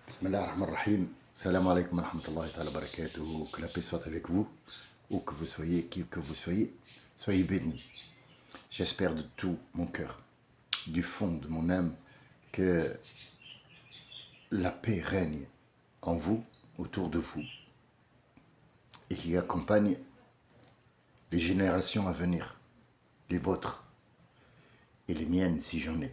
Bismillah ar-Rahman ar-Rahim. Salam alaikum wa rahmatullahi wa barakatuh. Que la paix soit avec vous, où que vous soyez, qui que vous soyez, soyez bénis. J'espère de tout mon cœur, du fond de mon âme, que la paix règne en vous, autour de vous, et qui accompagne les générations à venir, les vôtres et les miennes si j'en ai.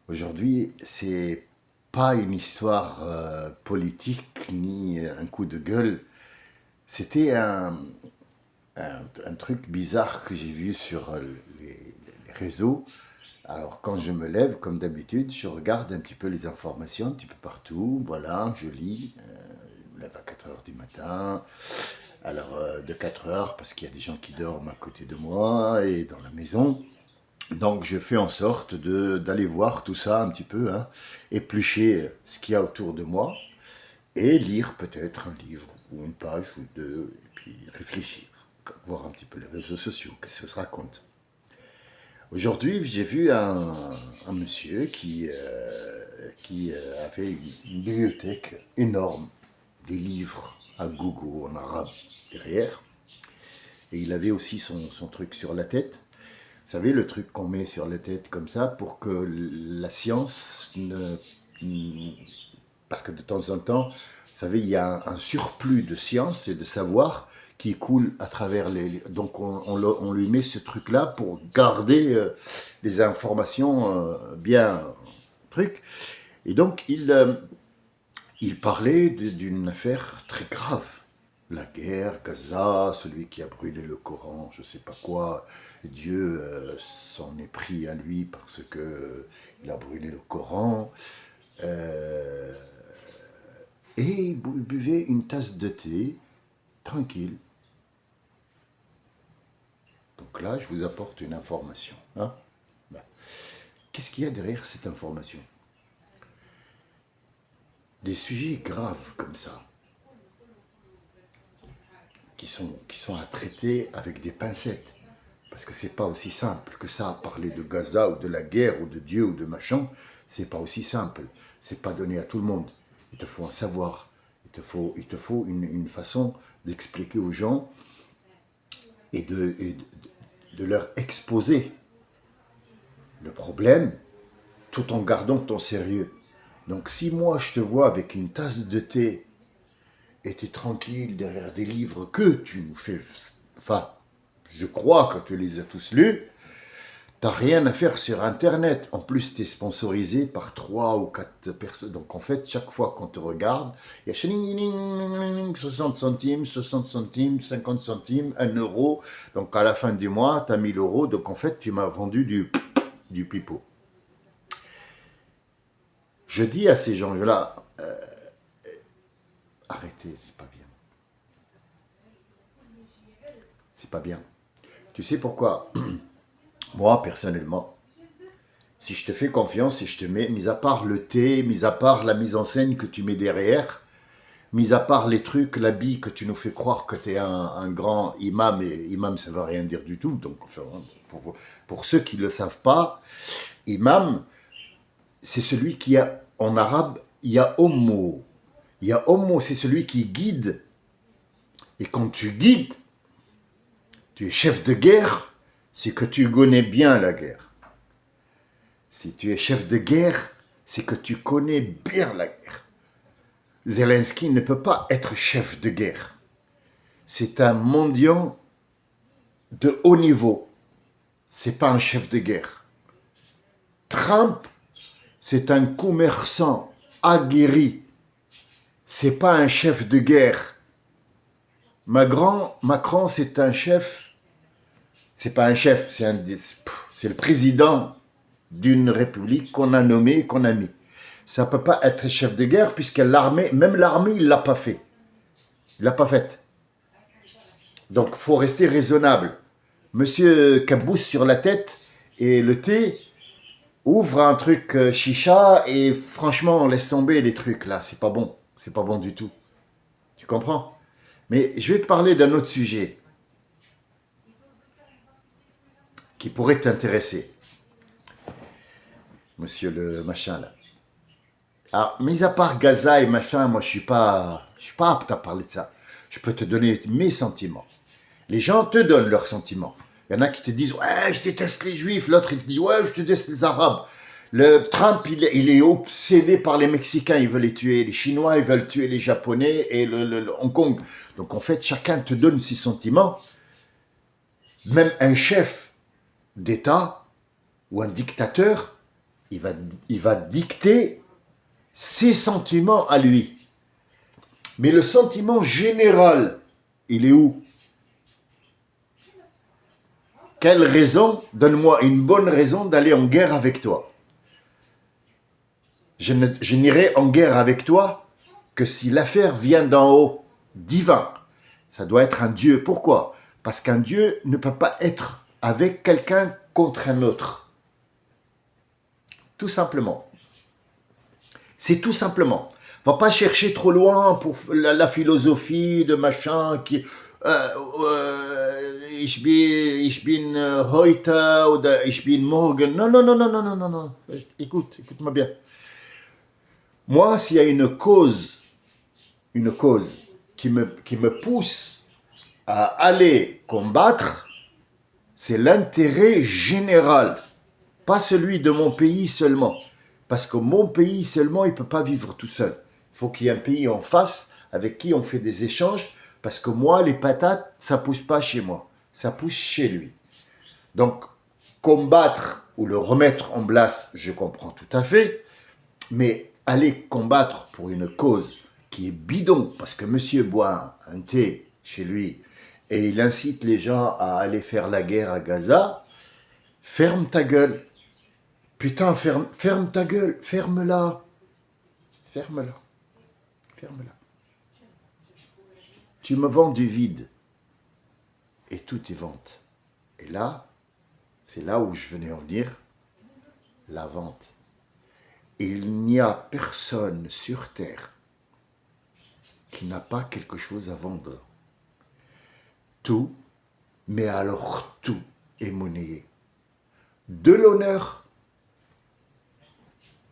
Aujourd'hui, c'est pas une histoire politique ni un coup de gueule. C'était un truc bizarre que j'ai vu sur les réseaux. Alors quand je me lève, comme d'habitude, je regarde un petit peu les informations, un petit peu partout. Voilà, je lis. Je me lève à 4 heures du matin. Alors de 4 heures, parce qu'il y a des gens qui dorment à côté de moi et dans la maison. Donc je fais en sorte d'aller voir tout ça un petit peu, hein, éplucher ce qu'il y a autour de moi et lire peut-être un livre ou une page ou deux et puis réfléchir, voir un petit peu les réseaux sociaux, qu'est-ce que ça se raconte. Aujourd'hui, j'ai vu un monsieur qui avait une bibliothèque énorme, des livres à gogo en arabe derrière, et il avait aussi son truc sur la tête. Vous savez, le truc qu'on met sur la tête comme ça pour que la science ne... Parce que de temps en temps, vous savez, il y a un surplus de science et de savoir qui coule à travers les... Donc on lui met ce truc-là pour garder les informations bien truc. Et donc il parlait d'une affaire très grave. La guerre, Gaza, celui qui a brûlé le Coran, je ne sais pas quoi, Dieu s'en est pris à lui parce que il a brûlé le Coran. Euh, et il buvait une tasse de thé, tranquille. Donc là, je vous apporte une information. Hein. Ben, qu'est-ce qu'il y a derrière cette information? Des sujets graves comme ça, qui sont à traiter avec des pincettes. Parce que c'est pas aussi simple que ça, parler de Gaza ou de la guerre ou de Dieu ou de machin, c'est pas aussi simple. C'est pas donné à tout le monde. Il te faut un savoir. Il te faut une façon d'expliquer aux gens et de leur exposer le problème tout en gardant ton sérieux. Donc si moi je te vois avec une tasse de thé et tu es tranquille derrière des livres que tu nous fais... Enfin, je crois que tu les as tous lus. T'as rien à faire sur Internet. En plus, tu es sponsorisé par 3 ou 4 personnes. Donc, en fait, chaque fois qu'on te regarde, il y a 60 centimes, 60 centimes, 50 centimes, 1 euro. Donc, à la fin du mois, tu as 1000 euros. Donc, en fait, tu m'as vendu du pipeau. Je dis à ces gens-là, arrêtez, c'est pas bien. C'est pas bien. Tu sais pourquoi? Moi, personnellement, si je te fais confiance et je te mets, mis à part le thé, mis à part la mise en scène que tu mets derrière, mis à part les trucs, l'habit que tu nous fais croire que tu es un grand imam, et imam ça ne veut rien dire du tout, donc enfin, pour ceux qui ne le savent pas, imam, c'est celui qui a, en arabe, il y a homo. Il y a homo, c'est celui qui guide. Et quand tu guides, tu es chef de guerre, c'est que tu connais bien la guerre. Si tu es chef de guerre, c'est que tu connais bien la guerre. Zelensky ne peut pas être chef de guerre. C'est un mendiant de haut niveau. C'est pas un chef de guerre. Trump, c'est un commerçant aguerri. C'est pas un chef de guerre. Macron, c'est un chef. C'est pas un chef, c'est le président d'une république qu'on a nommé, qu'on a mis. Ça peut pas être chef de guerre puisque l'armée, même l'armée, il l'a pas fait. Il l'a pas faite. Donc, faut rester raisonnable. Monsieur Cabous sur la tête et le thé ouvre un truc chicha et franchement, laisse tomber les trucs là. C'est pas bon. C'est pas bon du tout. Tu comprends? Mais je vais te parler d'un autre sujet qui pourrait t'intéresser, monsieur le machin là. Alors, mis à part Gaza et machin, moi, je suis pas apte à parler de ça. Je peux te donner mes sentiments. Les gens te donnent leurs sentiments. Il y en a qui te disent, ouais, je déteste les juifs. L'autre, il te dit, ouais, je déteste les arabes. Le Trump, il est obsédé par les Mexicains, il veut les tuer. Les Chinois, ils veulent tuer les Japonais et le Hong Kong. Donc, en fait, chacun te donne ses sentiments. Même un chef d'État ou un dictateur, il va dicter ses sentiments à lui. Mais le sentiment général, il est où? Quelle raison? Donne-moi une bonne raison d'aller en guerre avec toi. Je n'irai en guerre avec toi que si l'affaire vient d'en haut, divin. Ça doit être un Dieu. Pourquoi? Parce qu'un Dieu ne peut pas être avec quelqu'un contre un autre. Tout simplement. C'est tout simplement. Va pas chercher trop loin pour la philosophie de machin qui... ich bin heute oder ich bin morgen. Non, non, non, non, non, non, non, non. Écoute-moi bien. Moi, s'il y a une cause qui me pousse à aller combattre, c'est l'intérêt général, pas celui de mon pays seulement. Parce que mon pays seulement, il ne peut pas vivre tout seul. Il faut qu'il y ait un pays en face avec qui on fait des échanges, parce que moi, les patates, ça ne pousse pas chez moi, ça pousse chez lui. Donc, combattre ou le remettre en place, je comprends tout à fait, mais aller combattre pour une cause qui est bidon, parce que monsieur boit un thé chez lui et il incite les gens à aller faire la guerre à Gaza, ferme ta gueule. Putain, ferme ta gueule, ferme-la. Ferme-la. Ferme-la. Tu me vends du vide. Et tout est vente. Et là, c'est là où je venais en venir, la vente. Il n'y a personne sur terre qui n'a pas quelque chose à vendre. Tout, mais alors tout est monnayé. De l'honneur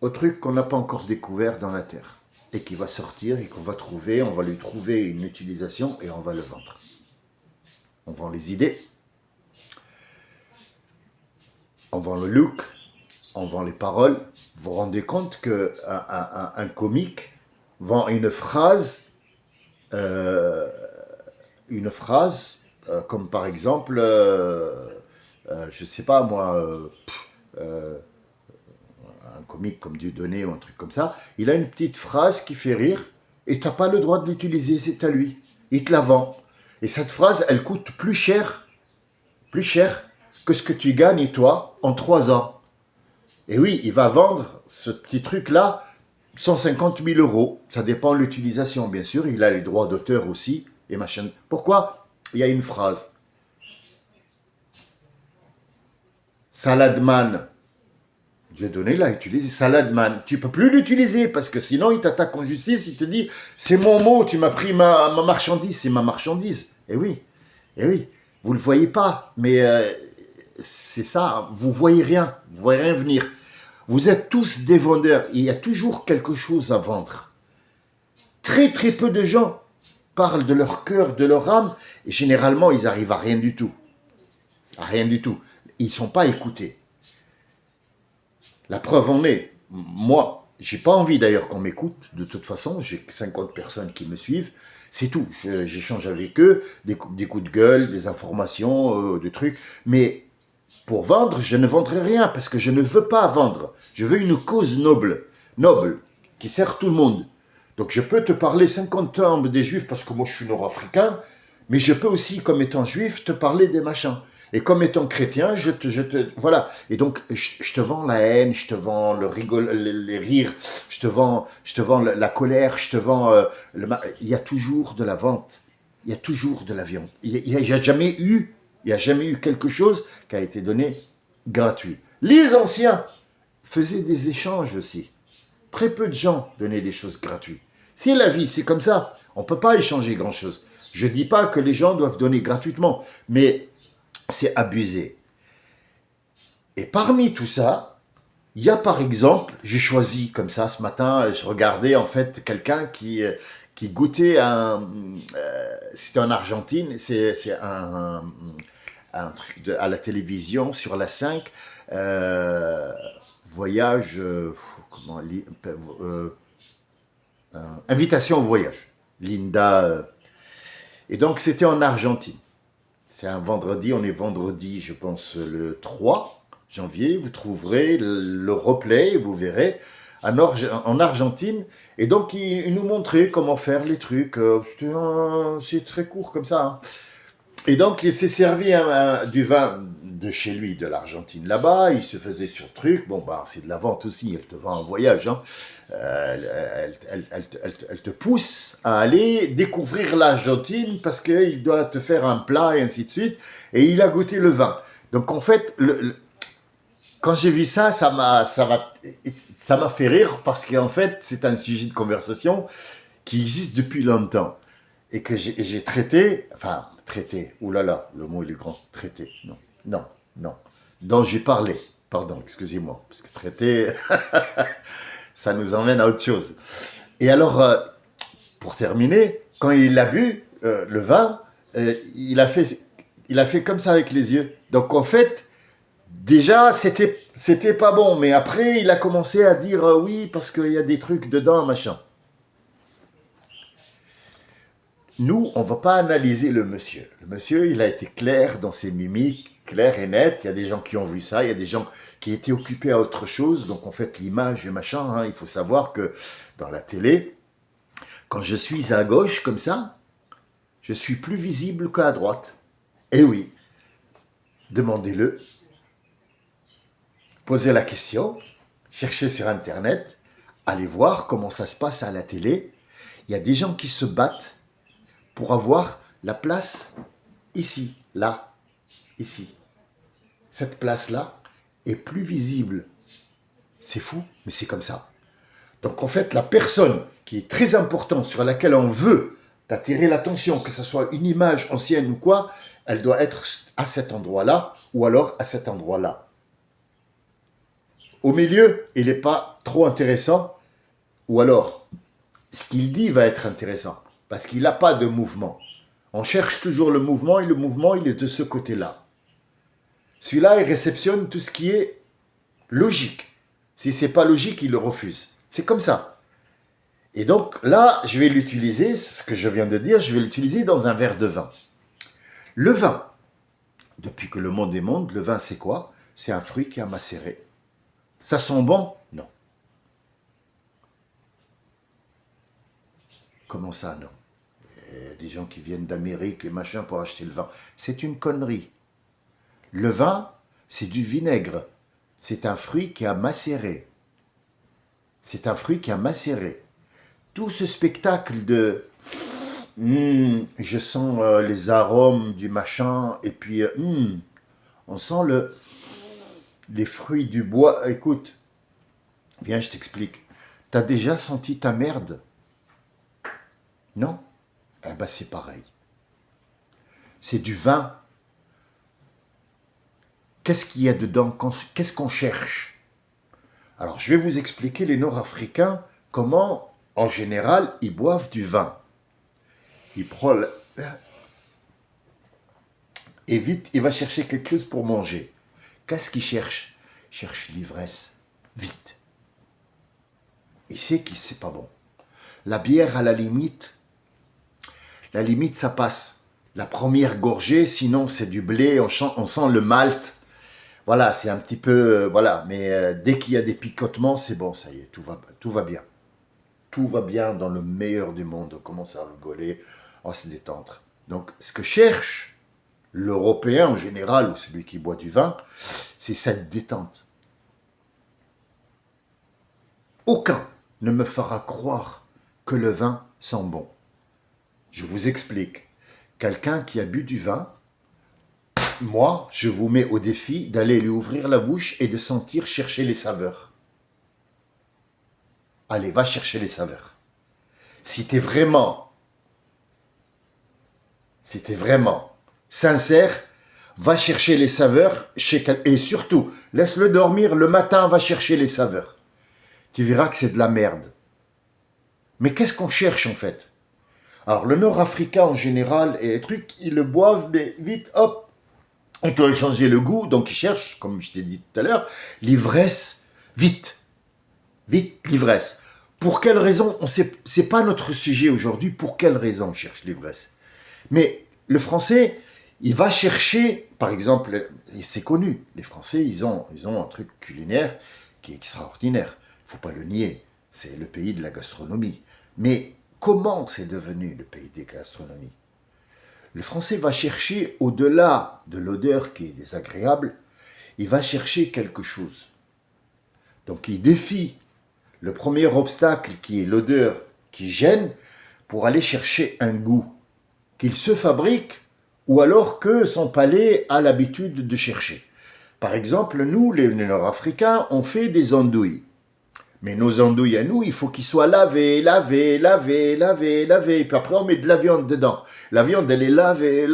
au truc qu'on n'a pas encore découvert dans la terre et qui va sortir et qu'on va trouver, on va lui trouver une utilisation et on va le vendre. On vend les idées, on vend le look, on vend les paroles. Vous vous rendez compte qu'un comique vend une phrase comme par exemple, je sais pas moi, un comique comme Dieudonné ou un truc comme ça, il a une petite phrase qui fait rire et t'as pas le droit de l'utiliser, c'est à lui. Il te la vend. Et cette phrase, elle coûte plus cher que ce que tu gagnes toi en 3 ans. Et oui, il va vendre ce petit truc-là 150 000 euros. Ça dépend de l'utilisation, bien sûr. Il a les droits d'auteur aussi et machin. Pourquoi? Il y a une phrase. Saladman. Dieudonné l'a utilisé. Saladman. Tu ne peux plus l'utiliser parce que sinon il t'attaque en justice. Il te dit c'est mon mot, tu m'as pris ma marchandise, c'est ma marchandise. Et oui, vous ne le voyez pas, mais c'est ça. Vous voyez rien venir. Vous êtes tous des vendeurs. Il y a toujours quelque chose à vendre. Très très peu de gens parlent de leur cœur, de leur âme, et généralement ils arrivent à rien du tout. À rien du tout. Ils ne sont pas écoutés. La preuve en est, moi, j'ai pas envie d'ailleurs qu'on m'écoute, de toute façon, j'ai 50 personnes qui me suivent, c'est tout. J'échange avec eux, des coups de gueule, des informations, des trucs, mais pour vendre, je ne vendrai rien, parce que je ne veux pas vendre. Je veux une cause noble, qui sert tout le monde. Donc je peux te parler 50 ans des juifs, parce que moi je suis nord-africain, mais je peux aussi, comme étant juif, te parler des machins. Et comme étant chrétien, voilà. Et donc, je te vends la haine, je te vends les rires, je te vends la colère, je te vends il y a toujours de la vente. Il y a toujours de la viande. Il n'y a jamais eu quelque chose qui a été donné gratuit. Les anciens faisaient des échanges aussi. Très peu de gens donnaient des choses gratuites. Si la vie, c'est comme ça, on ne peut pas échanger grand-chose. Je ne dis pas que les gens doivent donner gratuitement, mais c'est abusé. Et parmi tout ça, Il y a par exemple, j'ai choisi comme ça ce matin, je regardais en fait quelqu'un qui goûtait c'était en Argentine, c'est un truc à la télévision sur la 5, euh, voyage, comment, euh, invitation au voyage, Linda. Et donc c'était en Argentine. C'est un vendredi, on est vendredi, je pense, le 3 janvier. Vous trouverez le replay, vous verrez, en Argentine. Et donc, il nous montrait comment faire les trucs. C'est très court comme ça, hein. Et donc, il s'est servi du vin de chez lui, de l'Argentine là-bas. Il se faisait sur le truc. Bon, bah, c'est de la vente aussi. Elle te vend un voyage, hein. Elle te pousse à aller découvrir l'Argentine parce qu'il doit te faire un plat et ainsi de suite. Et il a goûté le vin. Donc, en fait, quand j'ai vu ça, ça m'a fait rire parce qu'en fait, c'est un sujet de conversation qui existe depuis longtemps et que j'ai traité, enfin, traité, oulala, le mot il est grand, traité, non, non, non, dont j'ai parlé, pardon, excusez-moi, parce que traité, ça nous emmène à autre chose. Et alors, pour terminer, quand il a bu le vin, il a fait comme ça avec les yeux. Donc en fait, déjà, c'était pas bon, mais après, il a commencé à dire oui, parce qu'il y a des trucs dedans, machin. Nous, on ne va pas analyser le monsieur. Le monsieur, il a été clair dans ses mimiques, clair et net. Il y a des gens qui ont vu ça, il y a des gens qui étaient occupés à autre chose. Donc, en fait, l'image et machin, hein, il faut savoir que dans la télé, quand je suis à gauche comme ça, je suis plus visible qu'à droite. Eh oui, demandez-le, posez la question, cherchez sur Internet, allez voir comment ça se passe à la télé. Il y a des gens qui se battent pour avoir la place ici, là, ici. Cette place-là est plus visible. C'est fou, mais c'est comme ça. Donc en fait, la personne qui est très importante, sur laquelle on veut attirer l'attention, que ce soit une image ancienne ou quoi, elle doit être à cet endroit-là ou alors à cet endroit-là. Au milieu, il n'est pas trop intéressant, ou alors ce qu'il dit va être intéressant, parce qu'il n'a pas de mouvement. On cherche toujours le mouvement, et le mouvement, il est de ce côté-là. Celui-là, il réceptionne tout ce qui est logique. Si c'est pas logique, il le refuse. C'est comme ça. Et donc là, je vais l'utiliser, ce que je viens de dire, je vais l'utiliser dans un verre de vin. Le vin, depuis que le monde est monde, le vin c'est quoi? C'est un fruit qui a macéré. Ça sent bon? Non. Comment ça, non? Des gens qui viennent d'Amérique et machin pour acheter le vin. C'est une connerie. Le vin, c'est du vinaigre. C'est un fruit qui a macéré. C'est un fruit qui a macéré. Tout ce spectacle de je sens les arômes du machin et puis on sent les fruits du bois. Écoute, viens, je t'explique. T'as déjà senti ta merde? Non? Eh ben c'est pareil. C'est du vin. Qu'est-ce qu'il y a dedans? Qu'est-ce qu'on cherche? Alors, je vais vous expliquer les Nord-Africains comment, en général, ils boivent du vin. Ils prennent et vite, il va chercher quelque chose pour manger. Qu'est-ce qu'il cherche? Il cherche l'ivresse. Vite. Il sait que c'est pas bon. La bière, à la limite, ça passe. La première gorgée, sinon c'est du blé, on sent le malt. Voilà, c'est un petit peu, voilà, mais dès qu'il y a des picotements, c'est bon, ça y est, tout va bien. Tout va bien dans le meilleur du monde, on commence à rigoler, on se détendre. Donc, ce que cherche l'Européen en général, ou celui qui boit du vin, c'est cette détente. Aucun ne me fera croire que le vin sent bon. Je vous explique. Quelqu'un qui a bu du vin, moi, je vous mets au défi d'aller lui ouvrir la bouche et de sentir chercher les saveurs. Allez, va chercher les saveurs. Si t'es vraiment sincère, va chercher les saveurs et surtout, laisse-le dormir, le matin, va chercher les saveurs. Tu verras que c'est de la merde. Mais qu'est-ce qu'on cherche en fait? Alors, le Nord-Africain en général et les trucs, ils le boivent, mais vite, hop, on peut changer le goût, donc ils cherchent, comme je t'ai dit tout à l'heure, l'ivresse, vite. Vite, l'ivresse. Pour quelle raison? C'est pas notre sujet aujourd'hui. Pour quelle raison on cherche l'ivresse? Mais le Français, il va chercher, par exemple, et c'est connu, les Français, ils ont un truc culinaire qui est extraordinaire. Il ne faut pas le nier. C'est le pays de la gastronomie. Mais comment c'est devenu le pays de la gastronomie? Le Français va chercher, au-delà de l'odeur qui est désagréable, il va chercher quelque chose. Donc il défie le premier obstacle qui est l'odeur qui gêne pour aller chercher un goût qu'il se fabrique ou alors que son palais a l'habitude de chercher. Par exemple, nous, les Nord-Africains, on fait des andouilles. Mais nos andouilles à nous, il faut qu'ils soient lavés. Et puis après, on met de la viande dedans. La viande, elle est lavée.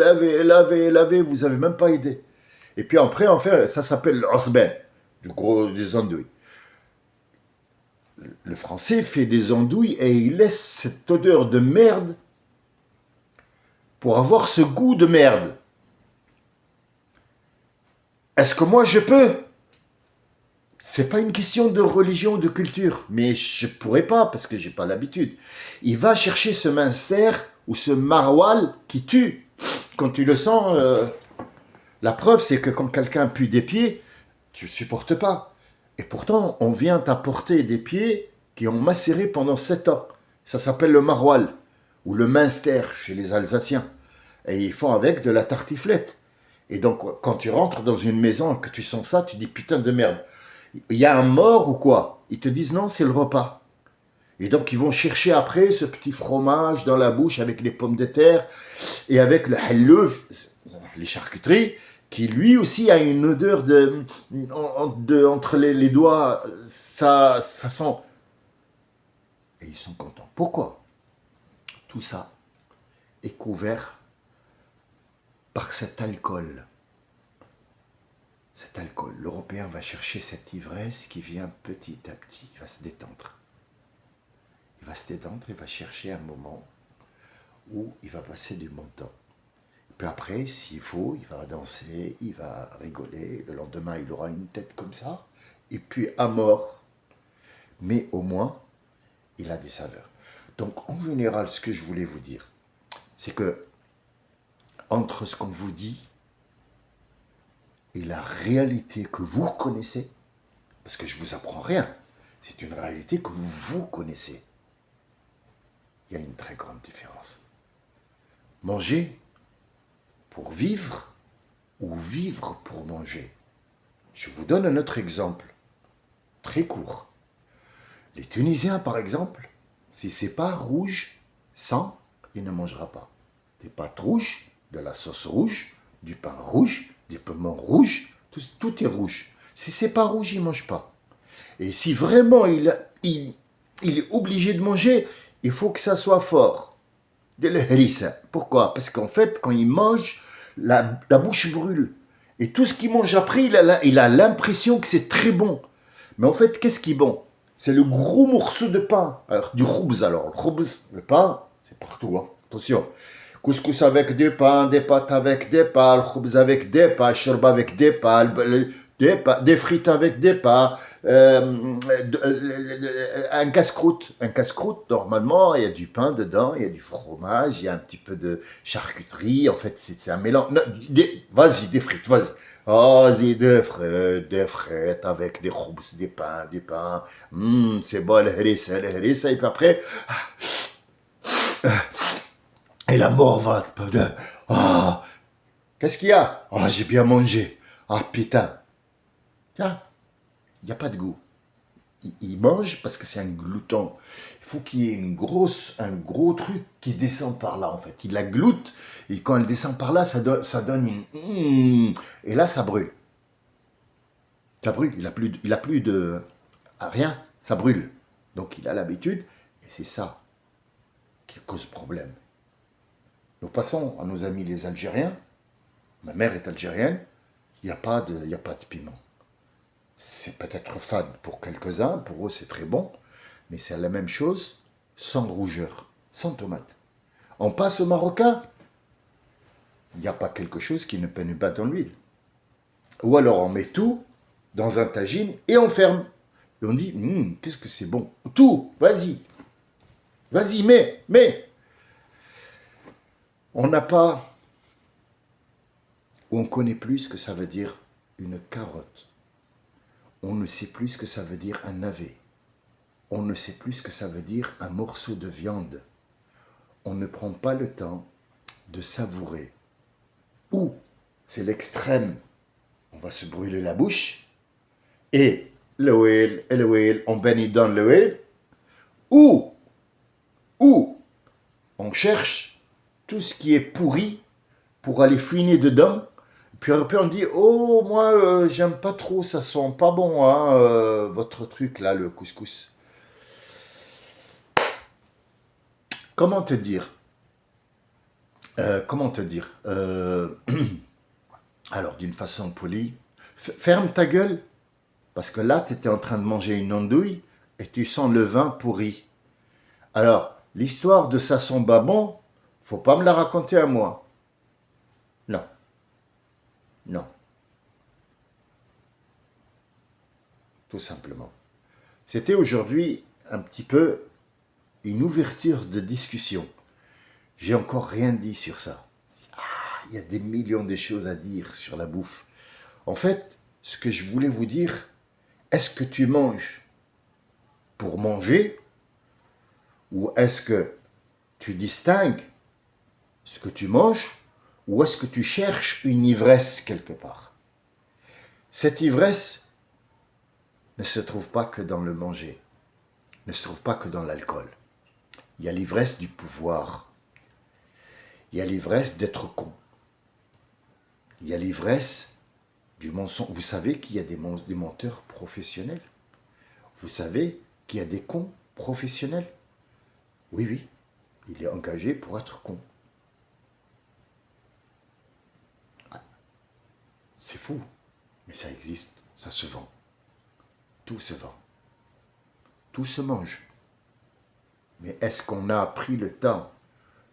Vous n'avez même pas idée. Et puis après, on fait, ça s'appelle l'osben, des andouilles. Le Français fait des andouilles et il laisse cette odeur de merde pour avoir ce goût de merde. Est-ce que moi je peux? C'est pas une question de religion, de culture, mais je pourrais pas parce que j'ai pas l'habitude. Il va chercher ce minster ou ce maroilles qui tue. Quand tu le sens, la preuve c'est que quand quelqu'un pue des pieds, tu le supportes pas. Et pourtant, on vient t'apporter des pieds qui ont macéré pendant 7 ans. Ça s'appelle le maroilles ou le minster chez les Alsaciens. Et ils font avec de la tartiflette. Et donc, quand tu rentres dans une maison et que tu sens ça, tu dis putain de merde. Il y a un mort ou quoi? Ils te disent non, c'est le repas. Et donc, ils vont chercher après ce petit fromage dans la bouche avec les pommes de terre et avec le hallouf, les charcuteries, qui lui aussi a une odeur entre les doigts. Ça sent. Et ils sont contents. Pourquoi? Tout ça est couvert par cet alcool. Cet alcool, l'Européen va chercher cette ivresse qui vient petit à petit, il va se détendre. Il va chercher un moment où il va passer du bon temps. Puis après, s'il faut, il va danser, il va rigoler. Le lendemain, il aura une tête comme ça, et puis à mort. Mais au moins, il a des saveurs. Donc, en général, ce que je voulais vous dire, c'est que entre ce qu'on vous dit et la réalité que vous connaissez, parce que je ne vous apprends rien, c'est une réalité que vous connaissez, il y a une très grande différence. Manger pour vivre ou vivre pour manger. Je vous donne un autre exemple, très court. Les Tunisiens, par exemple, si c'est pas rouge, sang, il ne mangera pas. Des pâtes rouges, de la sauce rouge, du pain rouge, des piments rouges, tout est rouge. Si c'est pas rouge, il ne mange pas. Et si vraiment il est obligé de manger, il faut que ça soit fort. De l'hrissa. Pourquoi? Parce qu'en fait, quand il mange, la bouche brûle. Et tout ce qu'il mange après, il a l'impression que c'est très bon. Mais en fait, qu'est-ce qui est bon? C'est le gros morceau de pain. Alors, du khoubz alors. Le khoubz, le pain, c'est partout. Hein. Attention. Couscous avec du pain, des pâtes avec des pains, le khoubz avec des pains, shorba avec des pains, des frites avec des pains, un casse-croûte. Un casse-croûte, normalement, il y a du pain dedans, il y a du fromage, il y a un petit peu de charcuterie. En fait, c'est un mélange. Vas-y, des frites, vas-y. Vas-y, des frites avec des khoubz, des pains. C'est bon, le harissa. Et puis après... Et la mort va... Ah, qu'est-ce qu'il y a? Ah, j'ai bien mangé. Ah, putain. Tiens, il n'y a pas de goût. Il mange parce que c'est un glouton. Il faut qu'il y ait un gros truc qui descend par là, en fait. Il la gloute, et quand elle descend par là, ça donne une... Et là, ça brûle. Ça brûle. Il a plus de... Rien, ça brûle. Donc, il a l'habitude, et c'est ça qui cause problème. Nous passons à nos amis les Algériens. Ma mère est algérienne, il n'y a pas de piment. C'est peut-être fade pour quelques-uns, pour eux c'est très bon, mais c'est la même chose sans rougeur, sans tomate. On passe au marocain, il n'y a pas quelque chose qui ne peigne pas dans l'huile. Ou alors on met tout dans un tagine et on ferme. Et on dit, qu'est-ce que c'est bon. Tout, vas-y. Vas-y, mais. On n'a pas, ou on connaît plus ce que ça veut dire une carotte. On ne sait plus ce que ça veut dire un navet. On ne sait plus ce que ça veut dire un morceau de viande. On ne prend pas le temps de savourer. Ou c'est l'extrême. On va se brûler la bouche. Et l'huile, on baigne dans l'huile. Ou on cherche tout ce qui est pourri pour aller fouiner dedans. Puis après on dit, oh moi j'aime pas trop, ça sent pas bon hein, votre truc là, le couscous. Comment te dire Alors d'une façon polie, ferme ta gueule, parce que là tu étais en train de manger une andouille et tu sens le vin pourri. Alors l'histoire de ça sent pas bon, faut pas me la raconter à moi. Non, non, tout simplement. C'était aujourd'hui un petit peu une ouverture de discussion. J'ai encore rien dit sur ça. Il y a des millions de choses à dire sur la bouffe. En fait, ce que je voulais vous dire, est-ce que tu manges pour manger ou est-ce que tu distingues ce que tu manges ou est-ce que tu cherches une ivresse quelque part? Cette ivresse ne se trouve pas que dans le manger, ne se trouve pas que dans l'alcool. Il y a l'ivresse du pouvoir. Il y a l'ivresse d'être con. Il y a l'ivresse du mensonge. Vous savez qu'il y a des menteurs professionnels. Vous savez qu'il y a des cons professionnels. Oui, oui, il est engagé pour être con. C'est fou, mais ça existe, ça se vend. Tout se vend. Tout se mange. Mais est-ce qu'on a pris le temps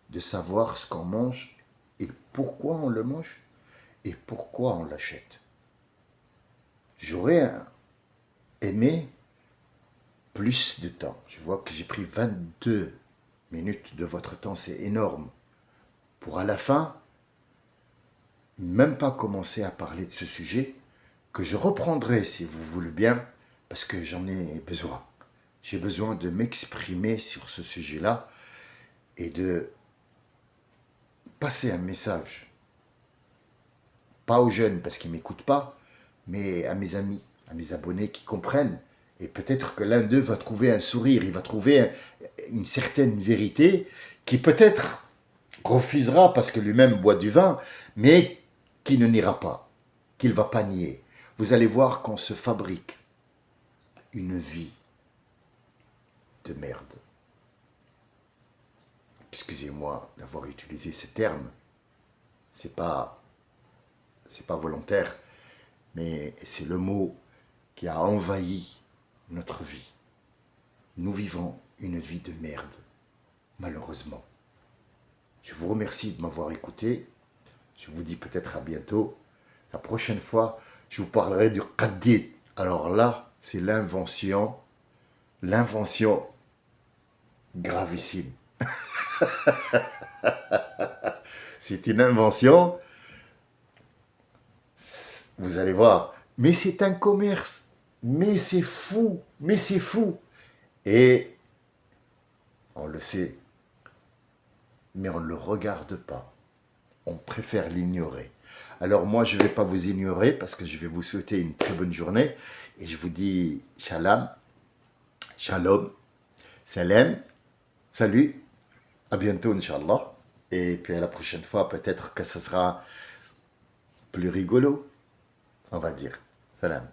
de savoir ce qu'on mange et pourquoi on le mange et pourquoi on l'achète? J'aurais aimé plus de temps. Je vois que j'ai pris 22 minutes de votre temps, c'est énorme. Pour à la fin, même pas commencer à parler de ce sujet, que je reprendrai si vous voulez bien, parce que j'en ai besoin. J'ai besoin de m'exprimer sur ce sujet-là et de passer un message, pas aux jeunes parce qu'ils ne m'écoutent pas, mais à mes amis, à mes abonnés qui comprennent. Et peut-être que l'un d'eux va trouver un sourire, il va trouver une certaine vérité qui peut-être refusera parce que lui-même boit du vin, mais qui ne niera pas, qu'il ne va pas nier. Vous allez voir qu'on se fabrique une vie de merde. Excusez-moi d'avoir utilisé ces termes. C'est pas volontaire, mais c'est le mot qui a envahi notre vie. Nous vivons une vie de merde, malheureusement. Je vous remercie de m'avoir écouté. Je vous dis peut-être à bientôt. La prochaine fois, je vous parlerai du qaddid. Alors là, c'est l'invention gravissime. C'est une invention, vous allez voir, mais c'est un commerce, mais c'est fou, Et on le sait, mais on ne le regarde pas. On préfère l'ignorer. Alors moi, je ne vais pas vous ignorer parce que je vais vous souhaiter une très bonne journée. Et je vous dis shalom, shalom, salam, salut, à bientôt, Inch'Allah. Et puis à la prochaine fois, peut-être que ce sera plus rigolo, on va dire. Salam.